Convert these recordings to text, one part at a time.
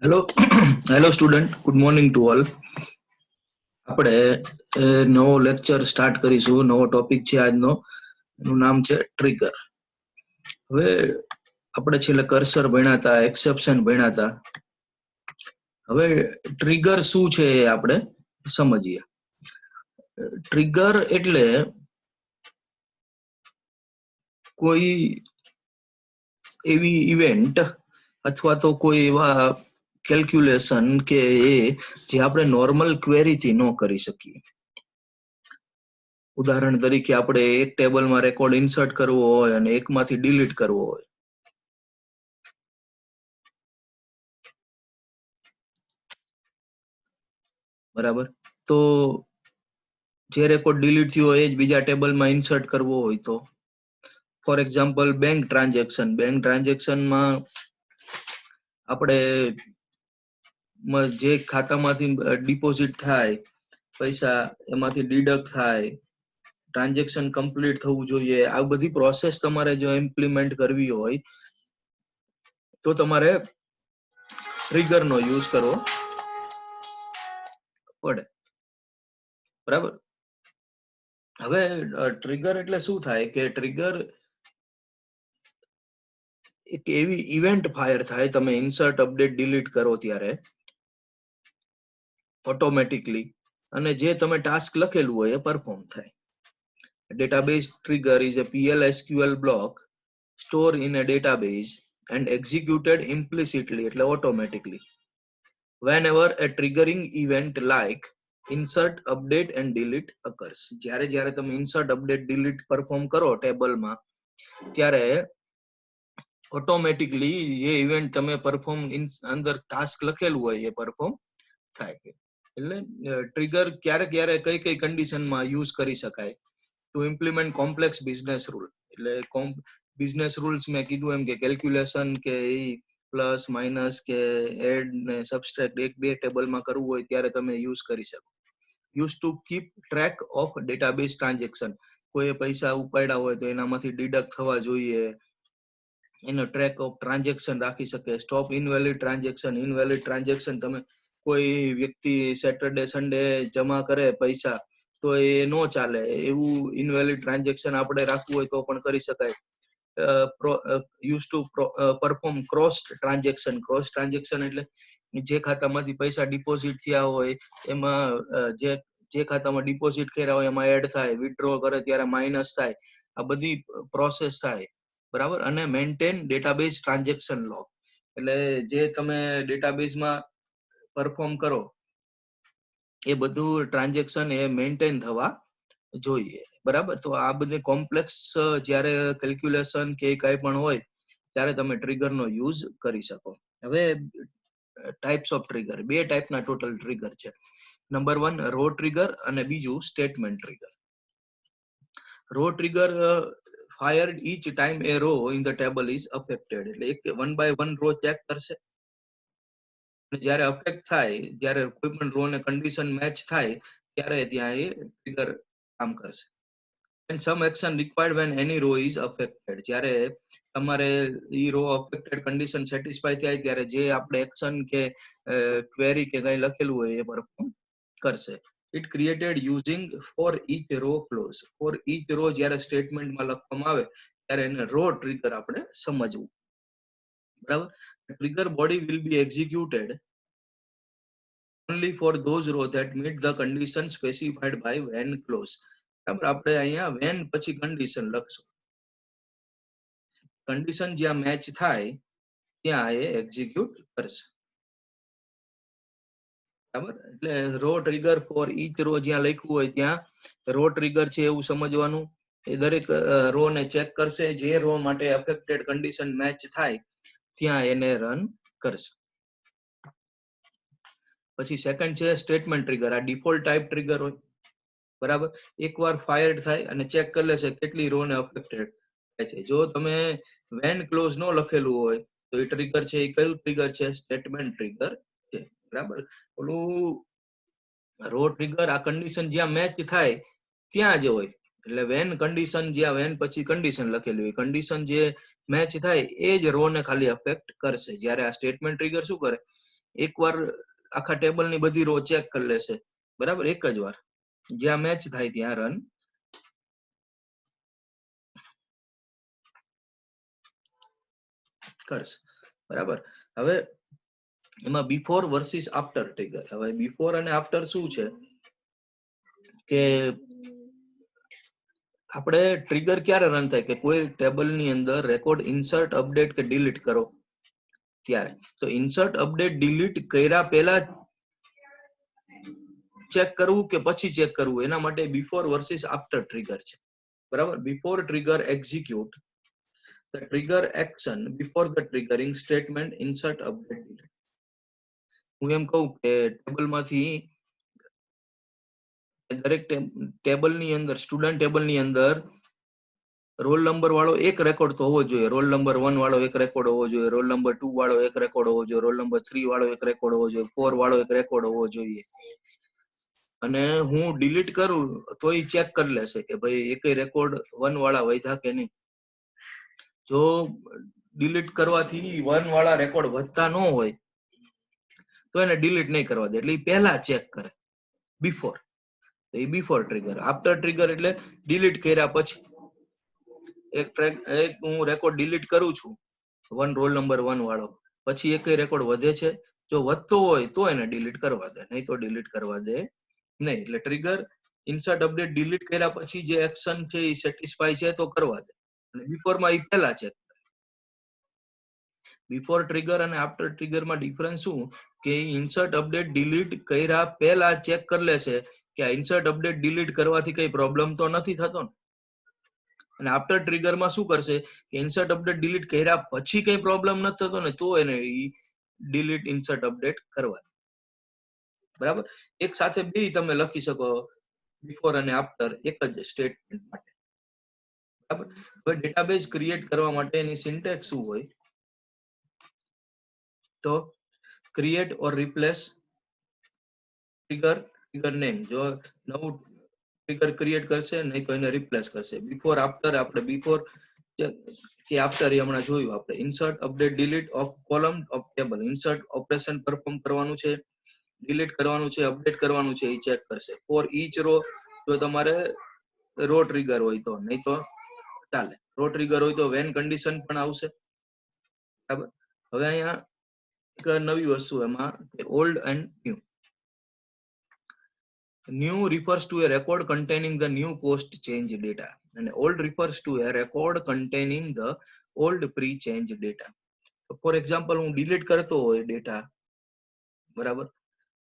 Hello hello student, good morning to all. આપણે નવો lecture start કરીશું. નવો ટોપિક છે આજનો, એનું નામ છે ટ્રિગર. હવે આપણે છેલ્લે કર્સર ભણ્યા હતા, એક્સેપ્શન ભણ્યા હતા. હવે ટ્રિગર શું છે એ આપણે સમજીએ. ટ્રિગર એટલે કોઈ એવી ઇવેન્ટ અથવા તો કોઈ એવા કેલ્ક્યુલેશન કે જે આપણે નોર્મલ ક્વેરીથી ન કરી શકીએ. ઉદાહરણ તરીકે આપણે એક ટેબલમાં રેકોર્ડ ઇન્સર્ટ કરવો હોય અને એકમાંથી ડિલીટ કરવો હોય. બરાબર, તો જે રેકોર્ડ ડિલીટ થયો હોય એ જ બીજા ટેબલમાં ઇન્સર્ટ કરવો હોય તો, ફોર એક્ઝામ્પલ બેંક ટ્રાન્ઝેક્શનમાં આપણે જે ખાતામાંથી ડિપોઝિટ થાય પૈસા, એમાંથી ડિડક્ટ થાય, ટ્રાન્ઝેક્શન કમ્પ્લીટ થવું જોઈએ. આ બધી પ્રોસેસ તમારે જો ઇમ્પ્લિમેન્ટ કરવી હોય તો તમારે ટ્રિગરનો યુઝ કરવો પડે. બરાબર. હવે ટ્રિગર એટલે શું થાય કે ટ્રિગર એક એવી ઇવેન્ટ ફાયર થાય, તમે ઇન્સર્ટ અપડેટ ડિલીટ કરો ત્યારે ઓટોમેટિકલી, અને જે તમે ટાસ્ક લખેલું હોય એ પરફોર્મ થાય. Database trigger is a PL SQL block stored in a database and executed implicitly, એટલે automatically, whenever a triggering event like insert update and delete occurs. જ્યારે તમે insert update delete perform કરો ટેબલમાં, ત્યારે automatically એ event તમે perform અંદર task લખેલું હોય એ પરફોર્મ થાય. એટલે ટ્રિગર ક્યારે કઈ કન્ડિશનમાં યુઝ કરી શકાય to implement complex business rule. એટલે બિઝનેસ રૂલ્સ મેં કીધું એમ કે કેલ્ક્યુલેશન કે પ્લસ માઇનસ કે એડ ને સબસ્ટ્રેક્ટ એક બે ટેબલમાં કરવું હોય ત્યારે તમે યુઝ કરી શકો. Use to keep track of database transaction. કોઈ પૈસા ઉપાડ્યા હોય તો એનામાંથી ડિડક્ટ થવા જોઈએ, એનો ટ્રેક ઓફ ટ્રાન્ઝેક્શન રાખી શકે. સ્ટોપ ઇનવેલિડ ટ્રાન્ઝેક્શન, તમે કોઈ વ્યક્તિ સેટરડે સન્ડે જમા કરે પૈસા તો એ નો ચાલે, એવું ઇનવેલિડ ટ્રાન્ઝેક્શન આપણે રાખવું હોય તો પણ કરી શકાય. Use to perform cross transaction એટલે જે ખાતામાંથી પૈસા ડિપોઝિટ થયા હોય એમાં જે ખાતામાં ડિપોઝિટ કર્યા હોય એમાં એડ થાય, વિથડ્રો કરે ત્યારે માઇનસ થાય, આ બધી પ્રોસેસ થાય. બરાબર. અને મેન્ટેન ડેટાબેઝ ટ્રાન્ઝેક્શન લોગ, એટલે જે તમે ડેટાબેઝમાં પરફોર્મ કરો એ બધું ટ્રાન્ઝેક્શન એ મેન્ટેન થવા જોઈએ. બરાબર. તો આ બધી કોમ્પ્લેક્સ જ્યારે કેલ્ક્યુલેશન કે કઈ પણ હોય ત્યારે તમે ટ્રિગરનો યુઝ કરી શકો. હવે ટાઈપ્સ ઓફ ટ્રિગર, બે ટાઈપના ટોટલ ટ્રિગર છે. નંબર 1 રો ટ્રિગર અને બીજું statement trigger. Row trigger fired each time a row in the table is affected. એટલે એક one by one row check કરશે, જ્યારે અફેક્ટ થાય, જ્યારે કોઈ પણ રો ને કન્ડિશન મેચ થાય ત્યારે ત્યાં એ ટ્રિગર કામ કરશે. And some action required when any row is affected. જ્યારે તમારે ઈ રો અફેક્ટેડ કન્ડિશન સેટિસ્ફાય થાય ત્યારે જે આપણે એક્શન કે ક્વેરી કે કઈ લખેલું હોય એ પરફોર્મ કરશે. It created using for each row clause. For each row જ્યારે સ્ટેટમેન્ટમાં લખવામાં આવે ત્યારે એને રો ટ્રિગર આપણે સમજવું. બરાબર. Trigger body will be executed only for those rows that meet the condition specified by when clause. બરાબર. આપણે અહીંયા when પછી કન્ડિશન લખશું. કન્ડિશન જ્યાં મેચ થાય ત્યાં એ એક્ઝિક્યુટ કરશે. બરાબર. એટલે row trigger for each row જ્યાં લખ્યું હોય ત્યાં રો ટ્રિગર છે એવું સમજવાનું. એ દરેક રો ને ચેક કરશે, જે રો માટે અફેક્ટેડ કન્ડિશન મેચ થાય ત્યાં એને રન કરશે. પછી સેકન્ડ છે સ્ટેટમેન્ટ ટ્રિગર. આ ડિફોલ્ટ ટાઈપ ટ્રિગર હોય. બરાબર. એકવાર ફાયર્ડ થાય અને ચેક કરી લેશે કેટલી રો ને અફેક્ટેડ થાય છે. જો તમે વેન ક્લોઝ નો લખેલું હોય તો એ ટ્રિગર છે એ કયું ટ્રિગર છે? સ્ટેટમેન્ટ ટ્રિગર છે. બરાબર. ઓલું રો ટ્રિગર આ કન્ડિશન જ્યાં મેચ થાય ત્યાં જ હોય. એટલે વેન કન્ડિશન, જ્યાં વેન પછી કન્ડિશન લખેલી હોય, કન્ડિશન જે મેચ થાય એ જ રો ને ખાલી અફેક્ટ કરશે. જ્યારે આ સ્ટેટમેન્ટ ટ્રિગર શું કરે? એકવાર આખા ટેબલ ની બધી રો ચેક કરી લેશે, બરાબર, એક જ વાર જ્યાં મેચ થાય ત્યાં રન કરશે, બરાબર. હવે એમાં બિફોર વર્સિસ આફ્ટર ટ્રિગર. હવે બિફોર અને આફ્ટર શું છે કે આપણે ટ્રિગર ક્યારે રન થાય કે કોઈ ટેબલ ની અંદર રેકોર્ડ ઇન્સર્ટ, અપડેટ કે ડિલીટ કરો ત્યારે. તો ઇન્સર્ટ, અપડેટ, ડિલીટ કર્યા પહેલા ચેક કરવું કે પછી ચેક કરવું, એના માટે બિફોર વર્સિસ આફ્ટર ટ્રિગર છે, બરાબર. Before trigger execute the trigger action before the triggering statement insert, update, delete. હું એમ કહું કે ટેબલ માંથી દરેક ટેબલ ની અંદર, સ્ટુડન્ટ ટેબલ ની અંદર રોલ નંબર વાળો એક રેકોર્ડ તો હોવો જોઈએ, રોલ નંબર 1 વાળો એક રેકોર્ડ હોવો જોઈએ, રોલ નંબર 2 વાળો એક રેકોર્ડ હોવો જોઈએ, રોલ નંબર 3 વાળો એક રેકોર્ડ હોવો જોઈએ, 4 વાળો એક રેકોર્ડ હોવો જોઈએ. અને હું ડિલીટ કરું તો એ ચેક કરી લેશે કે ભાઈ એકેય રેકોર્ડ 1 વાળા વધ્યા કે નહીં. જો ડિલીટ કરવાથી 1 વાળા રેકોર્ડ વધતા ન હોય તો એને ડિલીટ નહીં કરવા દે, એટલે એ પહેલા ચેક કરે, બિફોર. એ બિફોર ટ્રિગર. આફ્ટર ટ્રિગર એટલે ડિલીટ કર્યા પછી. એક હું રેકોર્ડ ડિલીટ કરું છું, રોલ નંબર 1 વાળો, પછી એકેય રેકોર્ડ વધે છે, જો વધતો હોય તો એને ડિલીટ કરવા દે, નહીં તો ડિલીટ કરવા દે નહીં. એટલે ટ્રિગર ઇન્સર્ટ, અપડેટ, ડિલીટ કર્યા પછી જે એક્શન છે એ સેટિસ્ફાય છે તો કરવા દે, અને બિફોર માં એ પહેલા ચેક. બિફોર ટ્રિગર અને આફ્ટર ટ્રિગર માં ડિફરન્સ શું કે ઇન્સર્ટ, અપડેટ, ડિલીટ કર્યા પહેલા ચેક કરી લેશે કે આ ઇન્સર્ટ, અપડેટ, ડિલીટ કરવાથી કઈ પ્રોબ્લેમ તો નથી થતો ને. અને આફ્ટર ટ્રિગર માં શું કરશે કે ઇન્સર્ટ, અપડેટ, ડિલીટ કર્યા પછી કઈ પ્રોબ્લેમ નથી થતો ને તો એને ડિલીટ, ઇન્સર્ટ, અપડેટ કરવા, બરાબર. એક સાથે બે તમે લખી શકો, બિફોર અને આફ્ટર એક જ સ્ટેટમેન્ટ માટે, બરાબર. હવે ડેટાબેઝ ક્રિએટ કરવા માટે એની સિન્ટેક્સ શું હોય તો create or replace trigger, trigger name. જો નવું ટ્રિગર ક્રિએટ કરશે નહીં તો એને રિપ્લેસ કરશે. બિફોર, આફ્ટર, આપણે બિફોર કે આફ્ટર એ હમણાં જોયું આપણે. Insert, update, delete of column of table. Insert operation perform કરવાનું છે, ડિલીટ કરવાનું છે, અપડેટ કરવાનું છે, એ ચેક કરશે. ફોર ઈચ રો, જો તમારે રો ટ્રિગર હોય તો, નહીં તો ચાલે. રો ટ્રિગર હોય તો વેન કન્ડિશન પણ આવશે, બરાબર. હવે અહીંયા એક નવી વસ્તુ એમાં old and new. New refers to a record containing the new post change data, and old refers to a record containing the old pre-change data. For example, હું ડિલીટ કરતો હોય ડેટા, બરાબર,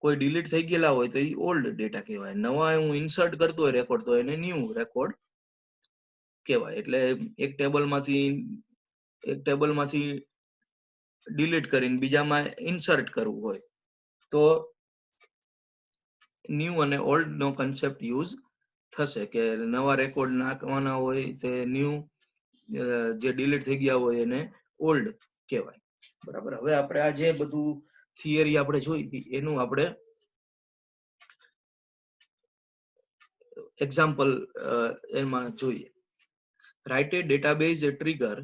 કોઈ ડિલીટ થઈ ગયેલા હોય તો એ ઓલ્ડ ડેટા કહેવાય. નવા હું ઇન્સર્ટ કરતો હોય રેકોર્ડ તો એને ન્યુ રેકોર્ડ કહેવાય. એટલે એક ટેબલમાંથી ડિલીટ કરીને બીજામાં ઇન્સર્ટ કરવું હોય તો ન્યુ અને ઓલ્ડ નો કન્સેપ્ટ યુઝ થશે, કે નવા રેકોર્ડ નાખવાના હોય તે ન્યુ, જે ડિલીટ થઈ ગયા હોય એને ઓલ્ડ કહેવાય, બરાબર. હવે આપણે આ જે બધું થિયરી આપણે જોઈ એનું આપણે એક્ઝામ્પલ એમાં જોઈએ. Write a database trigger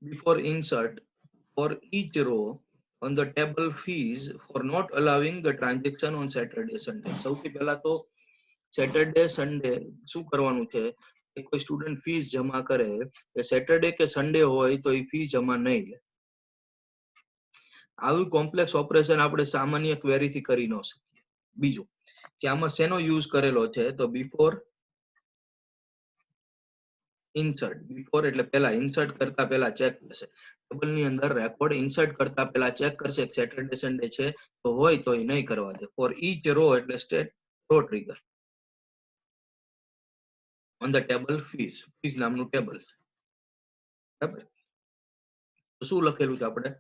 before insert for each row on the table fees for not allowing the transaction on Saturday, Sunday. સૌથી પહેલા તો સેટરડે, સન્ડે શું કરવાનું છે કે કોઈ સ્ટુડન્ટ ફીસ જમા કરે કે સેટરડે કે સન્ડે હોય તો એ ફી જમા નહીં લે. આવી કોમ્પ્લેક્સ ઓપરેશન આપણે સામાન્ય ક્વેરી થી કરી ન શકીએ. બીજું કે આમાં શેનો યુઝ કરેલો છે તો બિફોર ઇન્સર્ટ. બિફોર એટલે પહેલા, ઇન્સર્ટ કરતા પહેલા ચેક કરશે. ટેબલ ની અંદર રેકોર્ડ ઇન્સર્ટ કરતા પહેલા ચેક કરશે કે સેટરડે, સન્ડે છે તો હોય તો એ નહીં કરવા દે. ફોર ઈચ રો એટલે state row trigger on the table fees. Fees નામનું ટેબલ છે, બરાબર. તો શું લખેલું છે આપણે?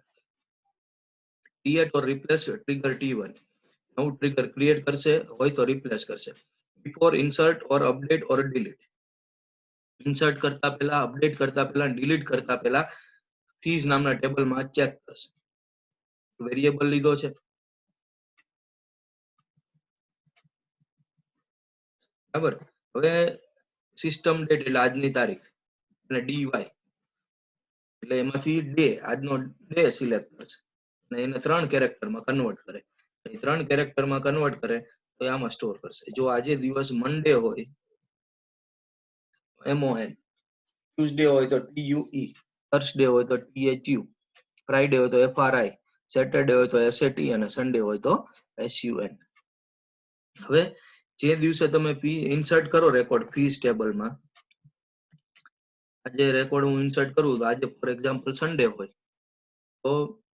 Create or replace trigger T1. નવું ટ્રિગર ક્રિએટ કરશે, હોય તો રિપ્લેસ કરશે. Before insert or update or delete. Insert કરતા પહેલા, અપડેટ કરતા પહેલા, ડિલીટ કરતા પહેલા ફીસ નામના ટેબલમાં ચેક કરશે. વેરિયેબલ લીધો છે, બરાબર. હવે સિસ્ટમ ડેટ એટલે આજની તારીખ અને dy એટલે એમાંથી ડે, આજનો ડે સિલેક્ટ કરશે અને એને 3 કેરેક્ટરમાં કન્વર્ટ કરે. 3 કેરેક્ટરમાં કન્વર્ટ કરે તો આમાં સ્ટોર કરશે. જો આજે દિવસ મંડે હોય MON, ટ્યુઝડે હોય તો TUE, થર્સડે હોય તો THU, ફ્રાઈડે હોય તો FRI, સેટરડે હોય તો SAT અને સન્ડે હોય તો SUN. હવે જે દિવસે તમે ઇન્સર્ટ કરો રેકોર્ડ ફીસ ટેબલમાં, આજે રેકોર્ડ હું ઇન્સર્ટ કરું તો આજે ફોર એક્ઝામ્પલ સન્ડે હોય તો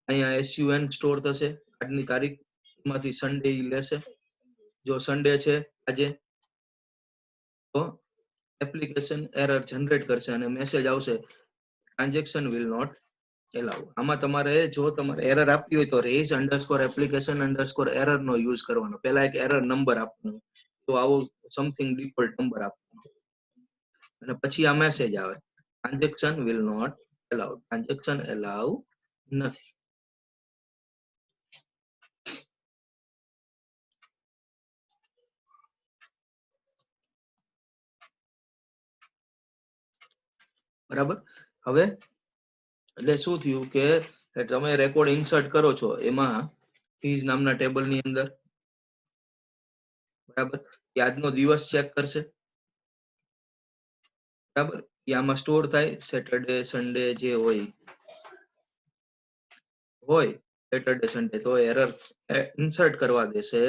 અહીંયા SUN સ્ટોર થશે, આજની તારીખમાંથી સન્ડે લેશે. જો સન્ડે છે આજે તો એપ્લિકેશન એરર જનરેટ કરશે અને મેસેજ આવશે ટ્રાન્ઝેક્શન વિલ નોટ એલાઉ. આમાં તમારે જો તમારે એરર આપવી હોય તો raise underscore application underscore error નો યુઝ કરવાનો. પહેલા એક એરર નંબર આપવાનો, તો આવો સમથિંગ ડિફોલ્ટ નંબર આપવાનો અને પછી આ મેસેજ આવે transaction will not allow, transaction allow નથી. બરાબર. હવે એટલે શું થયું કે તમે રેકોર્ડ ઇન્સર્ટ કરો છો એમાં ફીઝ નામના ટેબલ ની અંદર, બરાબર, આજનો દિવસ ચેક કરશે, બરાબર, આમાં સ્ટોર થાય સેટરડે સન્ડે જે હોય સેટરડે સન્ડે તો એરર ઇન્સર્ટ કરવા દેશે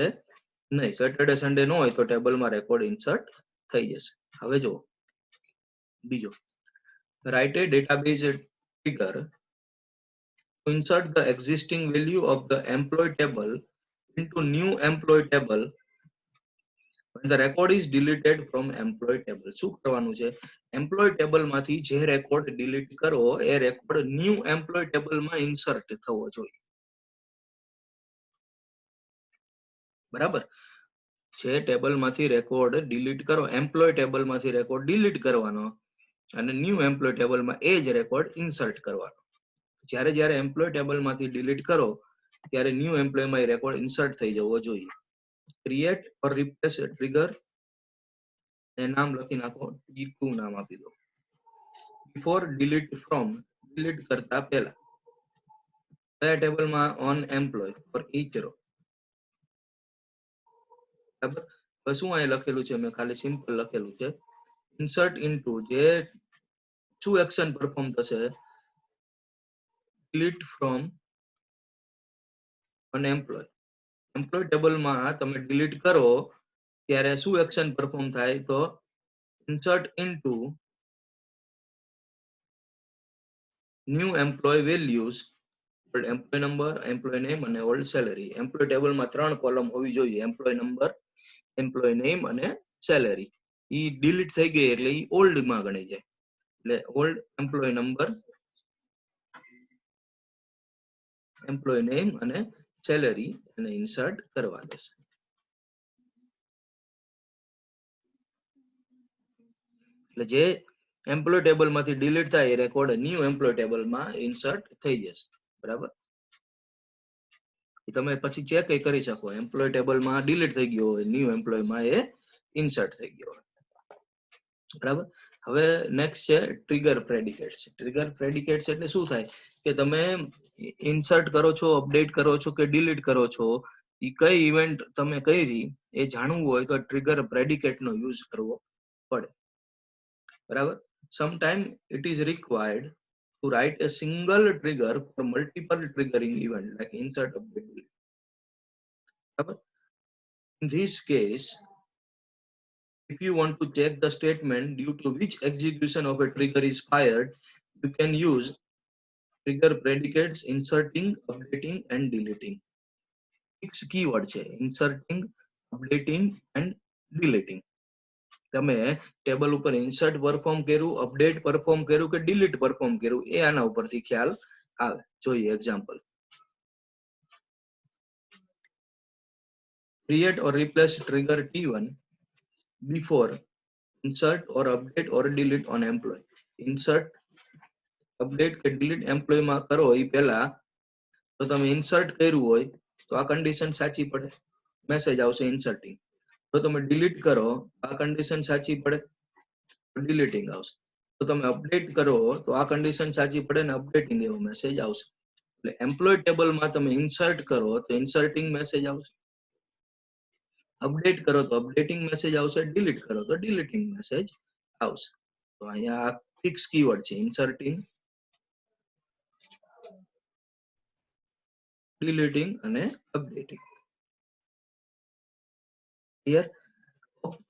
નહીં. સેટરડે સન્ડે ન હોય તો ટેબલમાં રેકોર્ડ ઇન્સર્ટ થઈ જશે. હવે જો બીજો, write a database trigger to insert the existing value of the employee table into new employee table when the record is deleted from employee table. શું કરવાનું છે? એમ્પ્લોય ટેબલ માંથી જે રેકોર્ડ ડિલીટ કરો એ રેકોર્ડ ન્યૂ એમ્પ્લોય ટેબલ માં insert થવો જોઈએ. બરાબર, જે ટેબલ માંથી રેકોર્ડ ડિલીટ કરો, એમ્પ્લોય ટેબલ માંથી રેકોર્ડ ડિલીટ કરવાનો અને ન્યૂ એમ્પ્લોય ટેબલ માં એ જ રેકોર્ડ ઇન્સર્ટ કરવાનો. જ્યારે જ્યારે એમ્પ્લોય ટેબલ માંથી ડિલીટ કરો ત્યારે ન્યૂ એમ્પ્લોય માં રેકોર્ડ ઇન્સર્ટ થઈ જવો જોઈએ. ક્રિએટ ઓર રિપ્લેસ ટ્રિગર એ નામ લખી નાખો, T2 નામ આપી દો. બિફોર ડિલીટ ફ્રોમ, ડિલીટ કરતા પહેલા કયા ટેબલમાં? On employ for each row. બરાબર. હવે શું અહીં લખેલું છે? મેં ખાલી સિમ્પલ લખેલું છે ઇન્સર્ટ ઇનટુ, જે શું એક્શન પરફોર્મ થશે? Delete from on employ. Employ ટેબલમાં તમે ડિલીટ કરો ત્યારે શું એક્શન પરફોર્મ થાય? તો insert into new employee values, old employee number, employee name અને ઓલ્ડ સેલેરી. એમ્પ્લોય ટેબલમાં 3 કોલમ હોવી જોઈએ, એમ્પ્લોય નંબર, એમ્પ્લોય નેમ અને સેલેરી. ઈ ડિલીટ થઈ ગઈ એટલે ઈ ઓલ્ડ માં ગણી જાય. એટલે old employee number, employee name અને સેલેરી અને ઇન્સર્ટ કરવા દેશે. એટલે જે એમ્પ્લોય ટેબલ માંથી ડિલીટ થાય એ રેકોર્ડ ન્યૂ એમ્પ્લોય ટેબલમાં ઇન્સર્ટ થઈ જશે. બરાબર, તમે પછી ચેક કરી શકો, એમ્પ્લોય ટેબલમાં ડિલીટ થઈ ગયો હોય, ન્યૂ એમ્પ્લોયમાં એ ઇન્સર્ટ થઈ ગયો હોય. બરાબર. હવે નેક્સ્ટ છે ટ્રિગર પ્રેડિકેટ્સ. ટ્રિગર પ્રેડિકેટ્સ એટલે શું થાય કે તમે ઇન્સર્ટ કરો છો, અપડેટ કરો છો કે ડિલીટ કરો છો, એ કઈ ઇવેન્ટ તમે કરી એ જાણવું હોય તો ટ્રિગર પ્રેડિકેટ નો યુઝ કરવો પડે. બરાબર. Sometime it is required to write a single trigger for multiple triggering event like insert, update, delete. In this case, if you want to check the statement due to which execution of a trigger is fired, you can use trigger predicates inserting, updating and deleting. 6 keyword છે inserting, updating and deleting. તમે table ઉપર insert perform કર્યું, update perform કર્યું કે delete perform કર્યું એ આના ઉપરથી ખ્યાલ આવે. જોઈએ example. Create or replace trigger T1 before insert or update or delete on employee. Insert, update કે delete employee માં કરો એ પહેલા તો તમે ઇન્સર્ટ કર્યું હોય તો આ કન્ડિશન સાચી પડે, મેસેજ આવશે ઇન્સર્ટિંગ. જો તમે ડિલીટ કરો આ કન્ડિશન સાચી પડે તો ડિલીટિંગ આવશે. તો તમે અપડેટ કરો તો આ કન્ડિશન સાચી પડે ને અપડેટિંગ એવો મેસેજ આવશે. એટલે એમ્પ્લોય ટેબલમાં તમે ઇન્સર્ટ કરો તો ઇન્સર્ટિંગ મેસેજ આવશે, અપડેટ કરો તો અપડેટિંગ મેસેજ આવશે, ડિલીટ કરો તો ડિલીટિંગ મેસેજ આવશે. તો અહીંયા આ ફિક્સ કીવર્ડ છે, ઇન્સર્ટિંગ, ડિલીટિંગ અને અપડેટિંગ. ક્લિયર?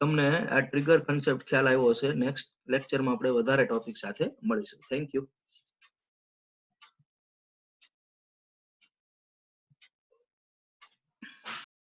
તમને આ ટ્રિગર કન્સેપ્ટ ખ્યાલ આવ્યો હશે. નેક્સ્ટ લેક્ચરમાં આપણે વધારે ટોપિક સાથે મળીશું. Thank you.